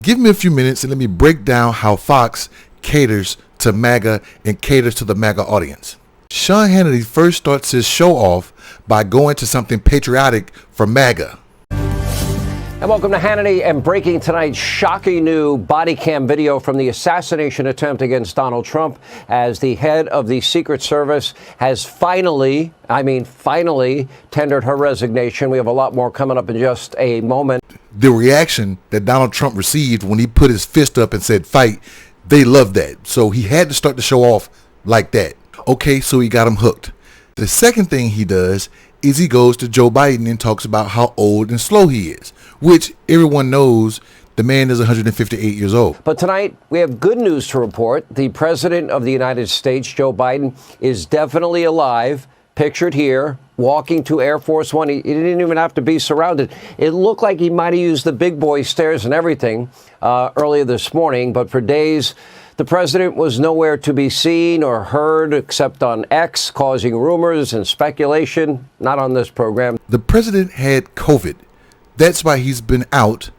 Give me a few minutes and let me break down how Fox caters to MAGA and caters to the MAGA audience. Sean Hannity first starts his show off by going to something patriotic for MAGA. And welcome to Hannity, and breaking tonight's shocking new body cam video from the assassination attempt against Donald Trump, as the head of the Secret Service has finally tendered her resignation. We have a lot more coming up in just a moment. The reaction that Donald Trump received when he put his fist up and said fight, they loved that. So he had to start the show off like that. Okay, so he got him hooked. The second thing he does is he goes to Joe Biden and talks about how old and slow he is, which everyone knows the man is 158 years old. But tonight, we have good news to report. The President of the United States, Joe Biden, is definitely alive, pictured here, walking to Air Force One. He didn't even have to be surrounded. It looked like he might have used the big boy stairs and everything earlier this morning, but for days, the president was nowhere to be seen or heard except on X, causing rumors and speculation. Not on this program. The president had COVID. That's why he's been out.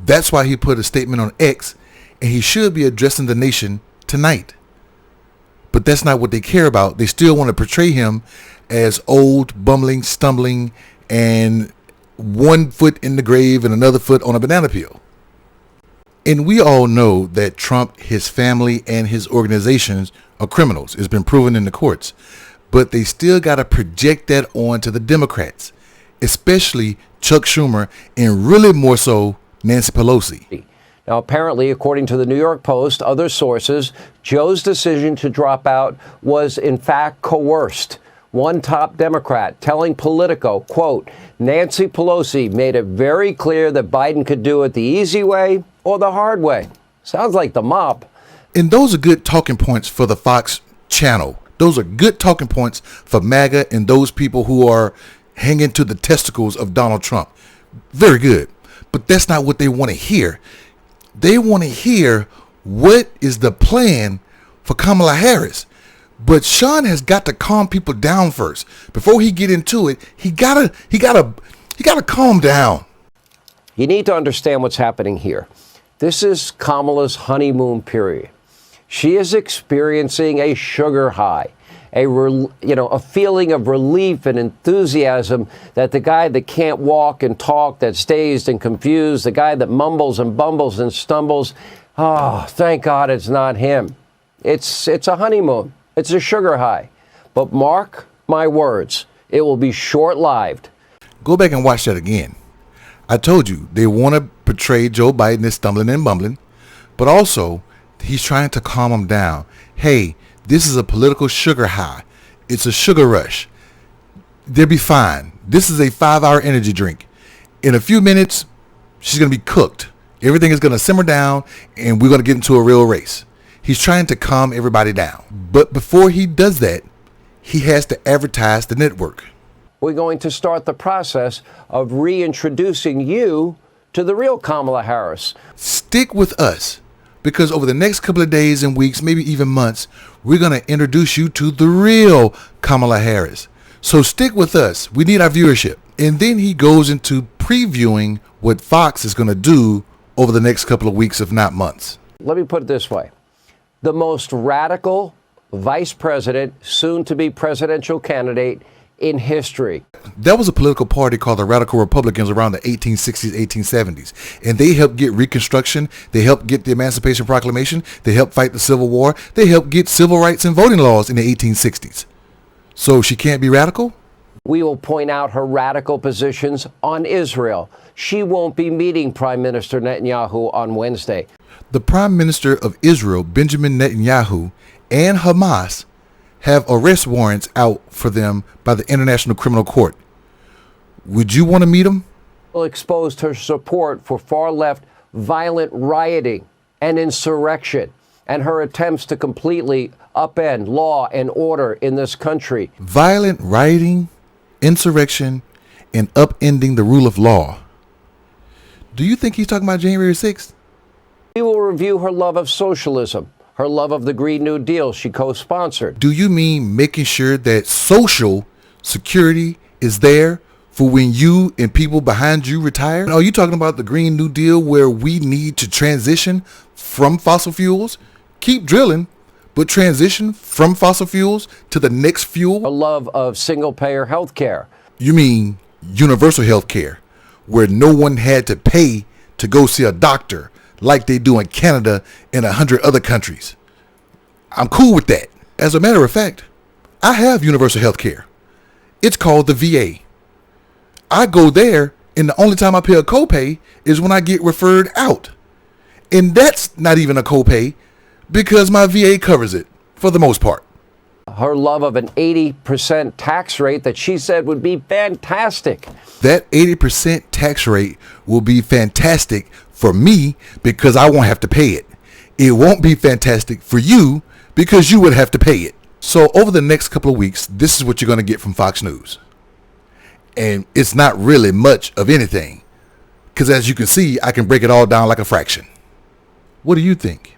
That's why he put a statement on X, and he should be addressing the nation tonight. But that's not what they care about. They still want to portray him as old, bumbling, stumbling, and one foot in the grave and another foot on a banana peel. And we all know that Trump, his family, and his organizations are criminals. It's been proven in the courts. But they still got to project that on to the Democrats, especially Chuck Schumer, and really more so Nancy Pelosi. Now, apparently, according to the New York Post, other sources, Joe's decision to drop out was in fact coerced. One top Democrat telling Politico, quote, Nancy Pelosi made it very clear that Biden could do it the easy way or the hard way. Sounds like the mob. And those are good talking points for the Fox channel. Those are good talking points for MAGA and those people who are hanging to the testicles of Donald Trump. Very good. But that's not what they want to hear. They want to hear what is the plan for Kamala Harris. But Sean has got to calm people down first. Before he get into it, he gotta calm down. You need to understand what's happening here. This is Kamala's honeymoon period. She is experiencing a sugar high, a feeling of relief and enthusiasm that the guy that can't walk and talk, that's dazed and confused, the guy that mumbles and bumbles and stumbles, oh, thank God it's not him. It's a honeymoon. It's a sugar high. But mark my words, it will be short-lived. Go back and watch that again. I told you, they want to portray Joe Biden as stumbling and bumbling, but also he's trying to calm him down. Hey, this is a political sugar high. It's a sugar rush. They'll be fine. This is a 5-hour energy drink. In a few minutes, she's going to be cooked. Everything is going to simmer down, and we're going to get into a real race. He's trying to calm everybody down. But before he does that, he has to advertise the network. We're going to start the process of reintroducing you to the real Kamala Harris. Stick with us, because over the next couple of days and weeks, maybe even months, we're going to introduce you to the real Kamala Harris. So stick with us. We need our viewership. And then he goes into previewing what Fox is going to do over the next couple of weeks, if not months. Let me put it this way. The most radical vice president, soon to be presidential candidate in history. That was a political party called the Radical Republicans around the 1860s, 1870s. And they helped get Reconstruction. They helped get the Emancipation Proclamation. They helped fight the Civil War. They helped get civil rights and voting laws in the 1860s. So she can't be radical? We will point out her radical positions on Israel. She won't be meeting Prime Minister Netanyahu on Wednesday. The Prime Minister of Israel, Benjamin Netanyahu, and Hamas have arrest warrants out for them by the International Criminal Court. Would you want to meet them? Exposed her support for far-left violent rioting and insurrection, and her attempts to completely upend law and order in this country. Violent rioting, insurrection, and upending the rule of law. Do you think he's talking about January 6th? We will review her love of socialism, her love of the Green New Deal she co-sponsored. Do you mean making sure that social security is there for when you and people behind you retire? Are you talking about the Green New Deal where we need to transition from fossil fuels? Keep drilling, but transition from fossil fuels to the next fuel? A love of single-payer health care. You mean universal health care, where no one had to pay to go see a doctor like they do in Canada and 100 other countries. I'm cool with that. As a matter of fact, I have universal health care. It's called the VA. I go there, and the only time I pay a copay is when I get referred out. And that's not even a copay because my VA covers it for the most part. Her love of an 80% tax rate that she said would be fantastic. That 80% tax rate will be fantastic for me because I won't have to pay it. It won't be fantastic for you because you would have to pay it. So over the next couple of weeks, this is what you're going to get from Fox News. And it's not really much of anything because as you can see, I can break it all down like a fraction. What do you think?